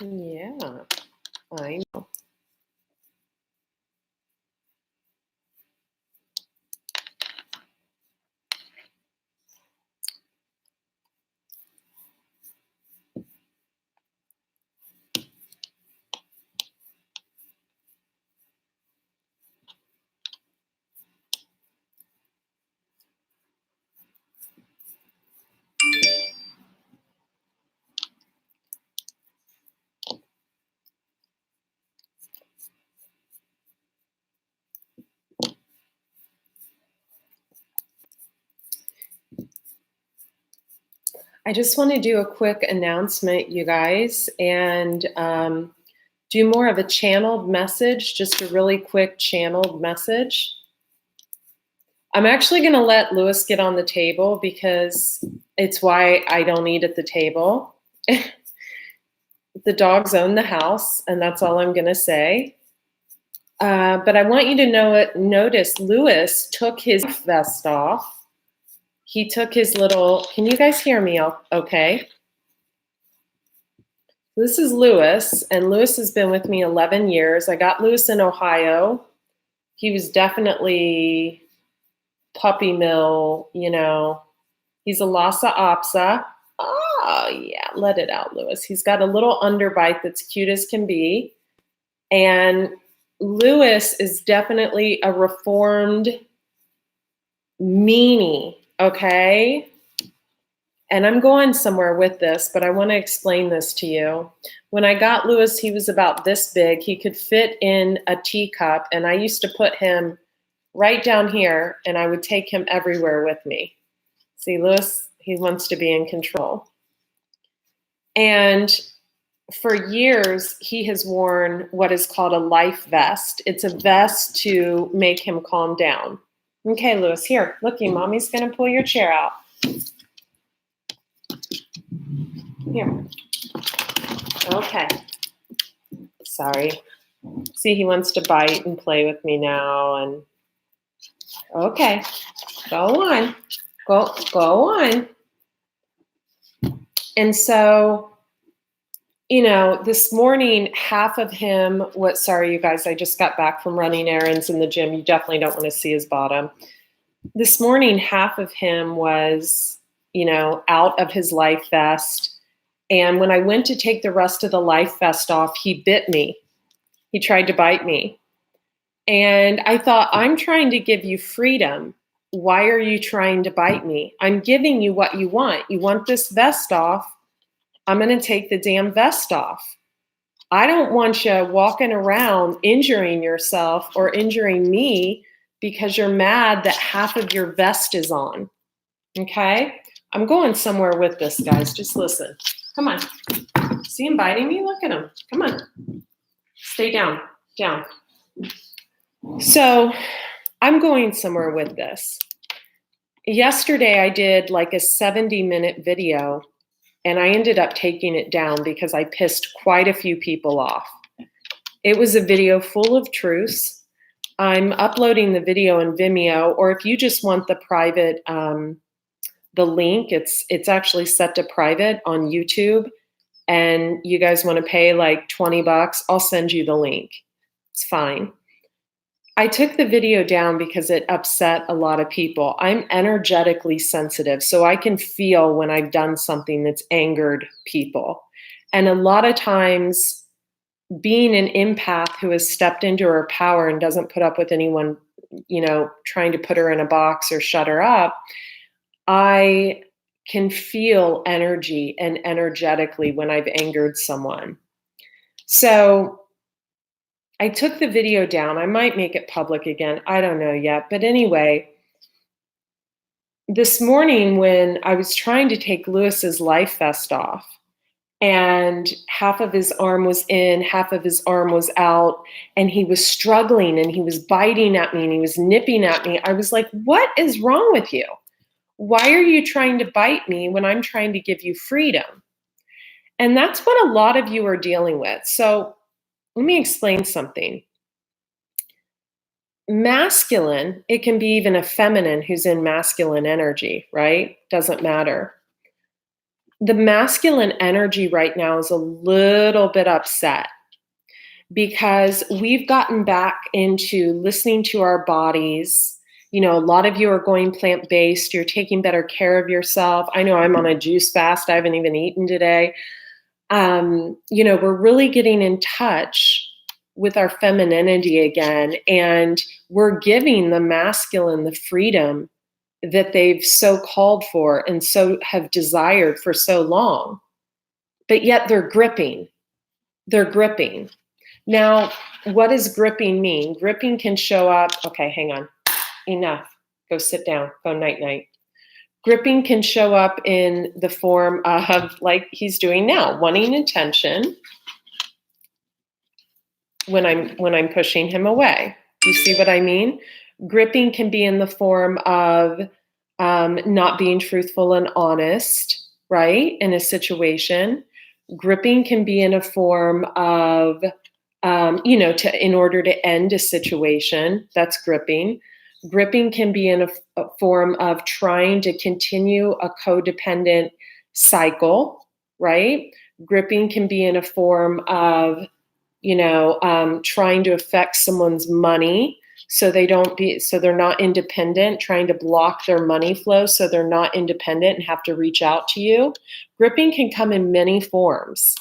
Yeah, I know. I just want to do a quick announcement, you guys, and do more of a channeled message, just a really quick channeled message. I'm actually going to let Lewis get on the table because it's why I don't eat at the table. The dogs own the house, and that's all I'm going to say. But I want you to notice Lewis took his vest off. He took his little, can you guys hear me okay? This is Lewis, and Lewis has been with me 11 years. I got Lewis in Ohio. He was definitely puppy mill, He's a Lhasa Apso. Oh, yeah, let it out, Lewis. He's got a little underbite that's cute as can be. And Lewis is definitely a reformed meanie, okay? And I'm going somewhere with this, but I want to explain this to you. When I got Lewis, he was about this big. He could fit in a teacup, and I used to put him right down here, and I would take him everywhere with me. See, Lewis, he wants to be in control. And for years, he has worn what is called a life vest. It's a vest to make him calm down. Okay, Lewis, here, looky, mommy's going to pull your chair out. Here. Okay. Sorry. See, he wants to bite and play with me now. And okay, go on. Go on. And so, this morning, half of him, sorry, you guys, I just got back from running errands in the gym. You definitely don't want to see his bottom. This morning, half of him was, out of his life vest. And when I went to take the rest of the life vest off, he bit me. He tried to bite me. And I thought, I'm trying to give you freedom. Why are you trying to bite me? I'm giving you what you want. You want this vest off? I'm going to take the damn vest off. I don't want you walking around injuring yourself or injuring me because you're mad that half of your vest is on. Okay? I'm going somewhere with this, guys. Just listen. Come on. See him biting me? Look at him. Come on. Stay down. Down. So I'm going somewhere with this. Yesterday, I did like a 70-minute video, and I ended up taking it down because I pissed quite a few people off. It was a video full of truths. I'm uploading the video in Vimeo, or if you just want the private, the link, it's actually set to private on YouTube, and you guys want to pay like $20, I'll send you the link. It's fine. I took the video down because it upset a lot of people. I'm energetically sensitive, so I can feel when I've done something that's angered people. And a lot of times, being an empath who has stepped into her power and doesn't put up with anyone, trying to put her in a box or shut her up, I can feel energy and energetically when I've angered someone. So I took the video down. I might make it public again. I don't know yet. But anyway, this morning when I was trying to take Lewis's life vest off, and half of his arm was in, half of his arm was out, and he was struggling and he was biting at me and he was nipping at me, I was like, what is wrong with you? Why are you trying to bite me when I'm trying to give you freedom? And that's what a lot of you are dealing with. So let me explain something. Masculine, it can be even a feminine who's in masculine energy, right? Doesn't matter. The masculine energy right now is a little bit upset because we've gotten back into listening to our bodies. You know, a lot of you are going plant-based. You're taking better care of yourself. I know I'm on a juice fast. I haven't even eaten today. You know, we're really getting in touch with our femininity again, and we're giving the masculine the freedom that they've so called for and so have desired for so long. But yet they're gripping. They're gripping. Now, what does gripping mean? Gripping can show up. Okay, hang on. Enough. Go sit down. Go night night. Gripping can show up in the form of, like he's doing now, wanting attention when I'm pushing him away. Do you see what I mean? Gripping can be in the form of not being truthful and honest, right, in a situation. Gripping can be in a form of, you know, in order to end a situation. That's gripping. Gripping can be in a form of trying to continue a codependent cycle, right? Gripping can be in a form of, you know, trying to affect someone's money so they're not independent, trying to block their money flow so they're not independent and have to reach out to you. Gripping can come in many forms,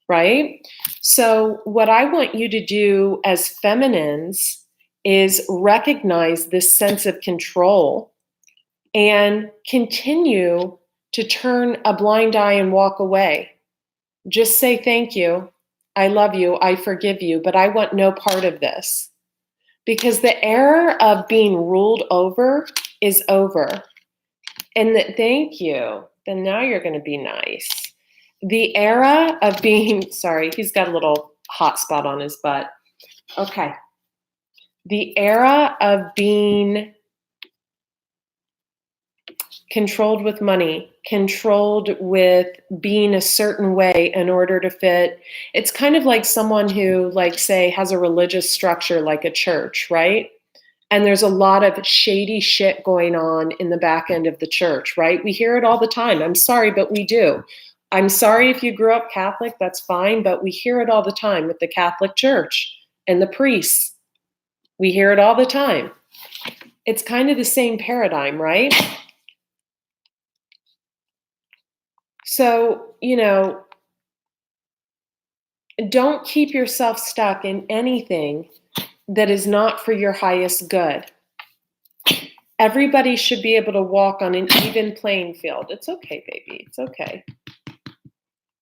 right? So what I want you to do as feminines is recognize this sense of control and continue to turn a blind eye and walk away. Just say thank you. I love you. I forgive you, but I want no part of this. Because the era of being ruled over is over. And that thank you, then now you're going to be nice. The era of being, sorry, he's got a little hot spot on his butt. Okay. The era of being controlled with money, controlled with being a certain way in order to fit. It's kind of like someone who, like, say, has a religious structure like a church, right? And there's a lot of shady shit going on in the back end of the church, right? We hear it all the time. I'm sorry, but we do. I'm sorry if you grew up Catholic, that's fine, but we hear it all the time with the Catholic Church and the priests. We hear it all the time. It's kind of the same paradigm, right? So, you know, don't keep yourself stuck in anything that is not for your highest good. Everybody should be able to walk on an even playing field. It's okay, baby. It's okay.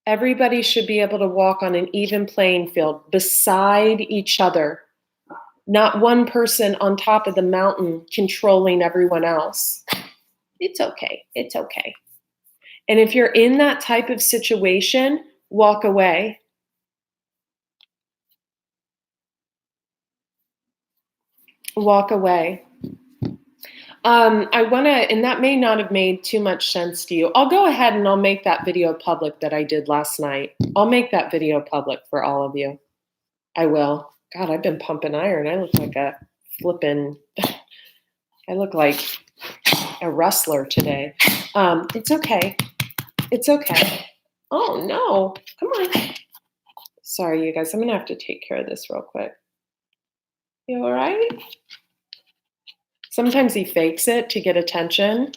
Everybody should be able to walk on an even playing field beside each other. Not one person on top of the mountain controlling everyone else. It's okay. It's okay. And if you're in that type of situation, walk away. Walk away. I want to, and that may not have made too much sense to you. I'll go ahead and I'll make that video public that I did last night. I'll make that video public for all of you. I will. God, I've been pumping iron. I look like a I look like a wrestler today. It's okay. It's okay. Oh no, come on. Sorry, you guys, I'm gonna have to take care of this real quick. You all right? Sometimes he fakes it to get attention.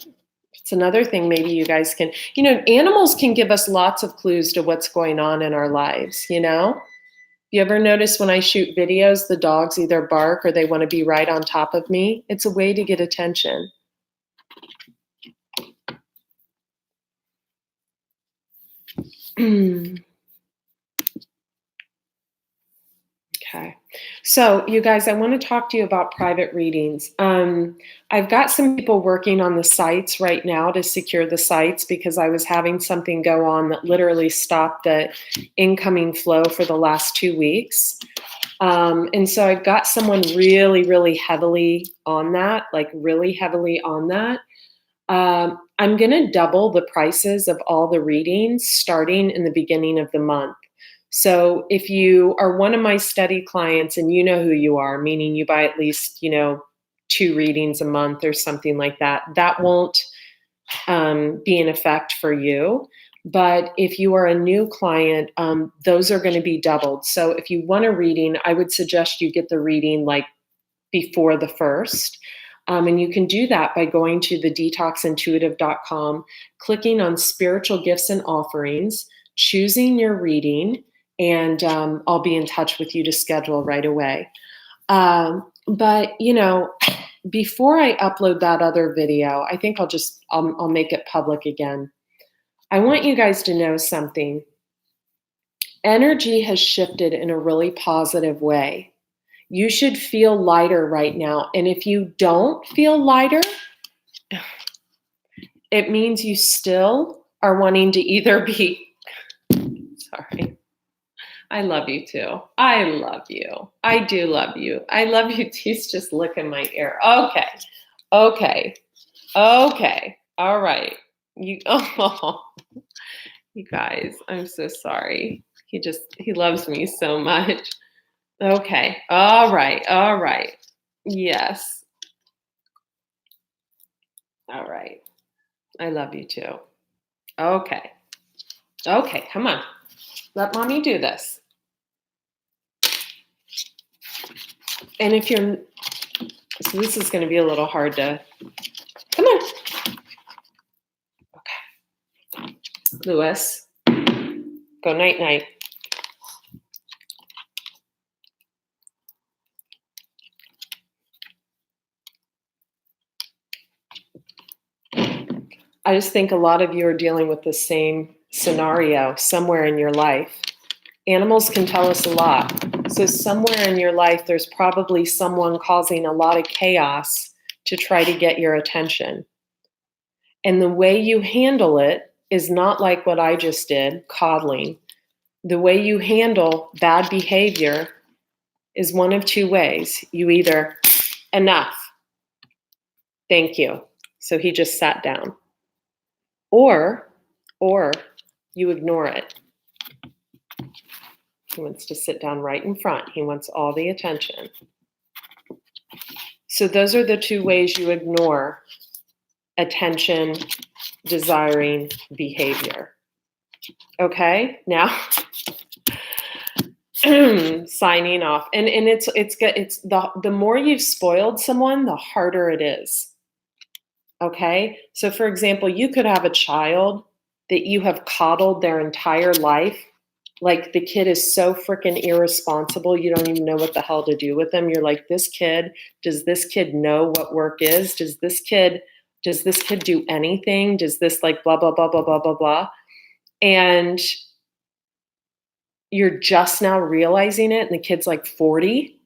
It's another thing maybe you guys can, you know, animals can give us lots of clues to what's going on in our lives, you know? You ever notice when I shoot videos, the dogs either bark or they want to be right on top of me? It's a way to get attention. Okay. So you guys, I want to talk to you about private readings. I've got some people working on the sites right now to secure the sites because I was having something go on that literally stopped the incoming flow for the last 2 weeks. And so I've got someone really, really heavily on that, like really heavily on that. I'm going to double the prices of all the readings starting in the beginning of the month. So if you are one of my study clients and you know who you are, meaning you buy at least, 2 readings a month or something like that, that won't be in effect for you. But if you are a new client, those are going to be doubled. So if you want a reading, I would suggest you get the reading like before the first. And you can do that by going to the detoxintuitive.com, clicking on spiritual gifts and offerings, choosing your reading, and I'll be in touch with you to schedule right away. But before I upload that other video, I think I'll make it public again. I want you guys to know something. Energy has shifted in a really positive way. You should feel lighter right now. And if you don't feel lighter, it means you still are wanting to either be, sorry, I love you too. I love you. I do love you. I love you too. He's just licking my ear. Okay. All right. You guys, I'm so sorry. He loves me so much. Okay. All right. Yes. All right. I love you too. Okay. Come on. Let mommy do this. And so this is going to be a little hard to, come on. Okay. Lewis, go night night. I just think a lot of you are dealing with the same scenario somewhere in your life. Animals can tell us a lot. So somewhere in your life, there's probably someone causing a lot of chaos to try to get your attention. And the way you handle it is not like what I just did, coddling. The way you handle bad behavior is one of two ways. You either, enough, thank you. So he just sat down. Or you ignore it. He wants to sit down right in front. He wants all the attention. So those are the two ways you ignore attention desiring behavior. Okay, now signing off. And it's the more you've spoiled someone, the harder it is. Okay, so for example, you could have a child that you have coddled their entire life. Like the kid is so freaking irresponsible, you don't even know what the hell to do with them. You're like, does this kid know what work is? Does this kid do anything? Does this like blah, blah, blah, blah, blah, blah, blah. And you're just now realizing it, and the kid's like 40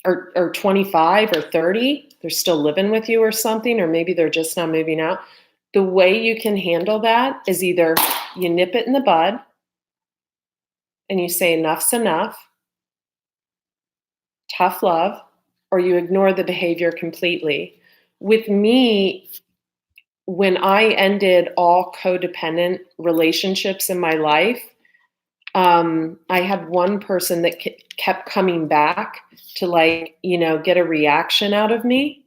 or 25 or 30. They're still living with you or something, or maybe they're just now moving out. The way you can handle that is either you nip it in the bud and you say enough's enough, tough love, or you ignore the behavior completely. With me, when I ended all codependent relationships in my life, I had one person that kept coming back to get a reaction out of me.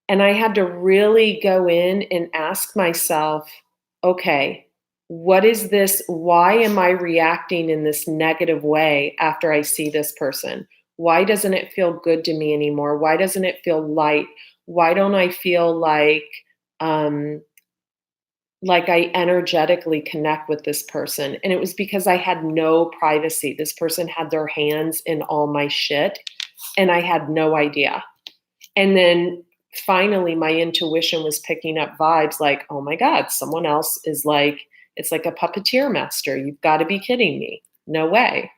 And I had to really go in and ask myself, okay, what is this? Why am I reacting in this negative way after I see this person? Why doesn't it feel good to me anymore? Why doesn't it feel light? Why don't I feel like I energetically connect with this person? And it was because I had no privacy. This person had their hands in all my shit, and I had no idea. And then finally, my intuition was picking up vibes like, oh my God, someone else is like, it's like a puppeteer master. You've got to be kidding me. No way.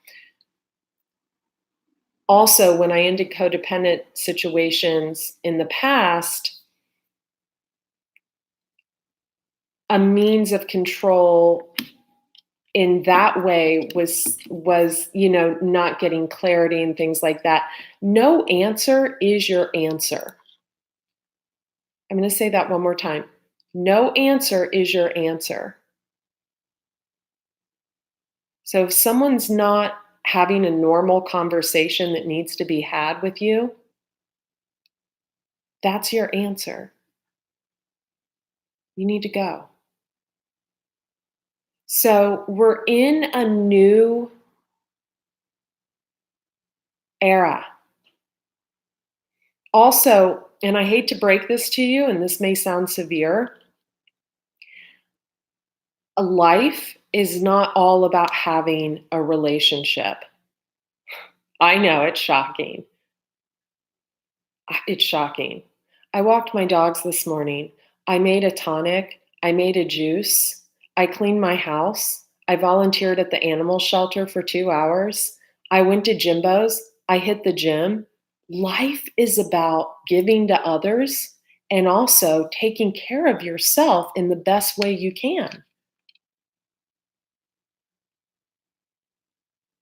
Also, when I ended codependent situations in the past, a means of control in that way was not getting clarity and things like that. No answer is your answer. I'm going to say that one more time. No answer is your answer. So if someone's not having a normal conversation that needs to be had with you, that's your answer. You need to go. So we're in a new era. Also, and I hate to break this to you, and this may sound severe, a life is not all about having a relationship. I know it's shocking. It's shocking. I walked my dogs this morning. I made a tonic. I made a juice. I cleaned my house. I volunteered at the animal shelter for 2 hours. I went to Jimbo's. I hit the gym. Life is about giving to others and also taking care of yourself in the best way you can.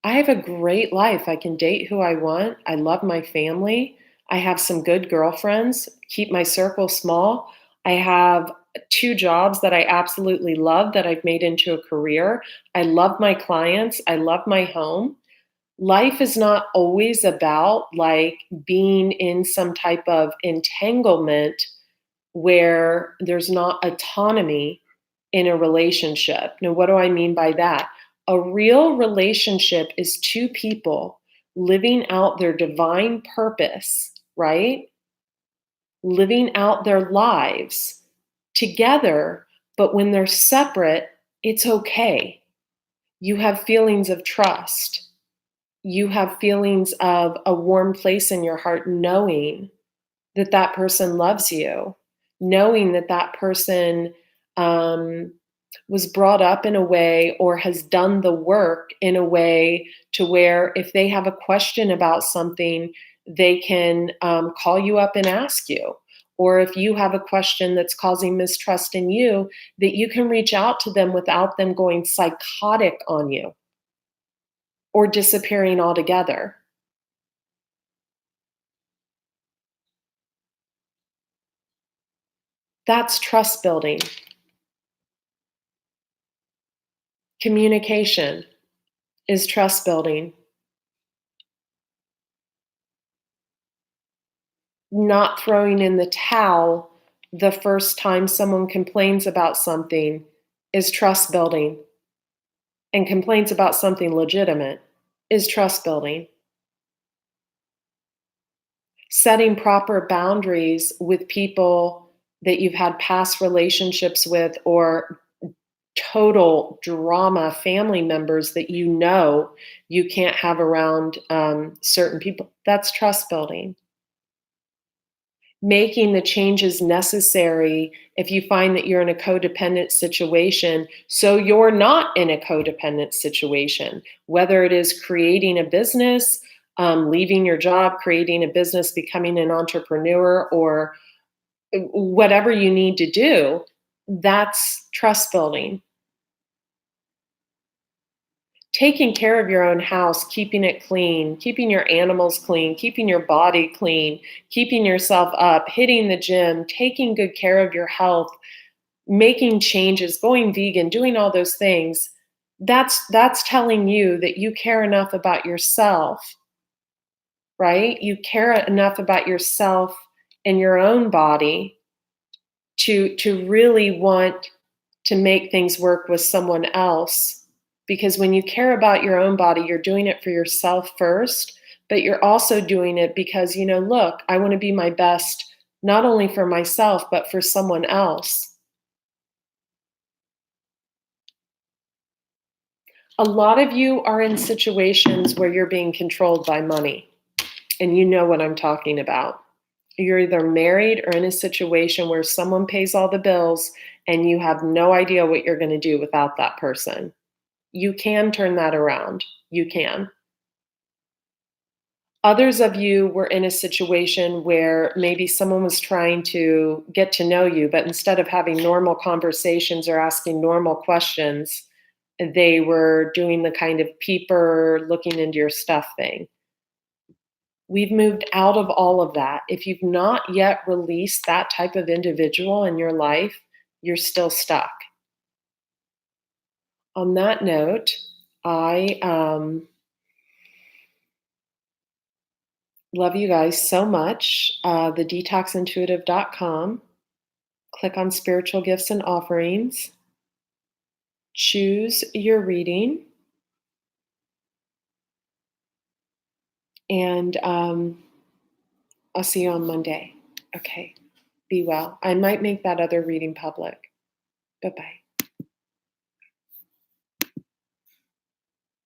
I have a great life. I can date who I want. I love my family. I have some good girlfriends, keep my circle small. I have 2 jobs that I absolutely love that I've made into a career. I love my clients. I love my home. Life is not always about like being in some type of entanglement where there's not autonomy in a relationship. Now, what do I mean by that? A real relationship is two people living out their divine purpose, right? Living out their lives together, but when they're separate, it's okay. You have feelings of trust. You have feelings of a warm place in your heart knowing that that person loves you, knowing that that person um, was brought up in a way or has done the work in a way to where if they have a question about something, they can call you up and ask you. Or if you have a question that's causing mistrust in you, that you can reach out to them without them going psychotic on you or disappearing altogether. That's trust building. Communication is trust building. Not throwing in the towel the first time someone complains about something is trust building, and complains about something legitimate is trust building. Setting proper boundaries with people that you've had past relationships with or total drama family members that you know you can't have around certain people. That's trust building. Making the changes necessary if you find that you're in a codependent situation so you're not in a codependent situation, whether it is creating a business, leaving your job, creating a business, becoming an entrepreneur, or whatever you need to do. That's trust building. Taking care of your own house, keeping it clean, keeping your animals clean, keeping your body clean, keeping yourself up, hitting the gym, taking good care of your health, making changes, going vegan, doing all those things. That's telling you that you care enough about yourself, right? You care enough about yourself and your own body to really want to make things work with someone else. Because when you care about your own body, you're doing it for yourself first, but you're also doing it because, look, I want to be my best, not only for myself, but for someone else. A lot of you are in situations where you're being controlled by money, and you know what I'm talking about. You're either married or in a situation where someone pays all the bills and you have no idea what you're going to do without that person. You can turn that around. You can. Others of you were in a situation where maybe someone was trying to get to know you, but instead of having normal conversations or asking normal questions, they were doing the kind of peeper, looking into your stuff thing. We've moved out of all of that. If you've not yet released that type of individual in your life, you're still stuck. On that note, I love you guys so much. TheDetoxIntuitive.com. Click on spiritual gifts and offerings. choose your reading. And I'll see you on Monday. Okay. Be well. I might make that other reading public. Bye-bye.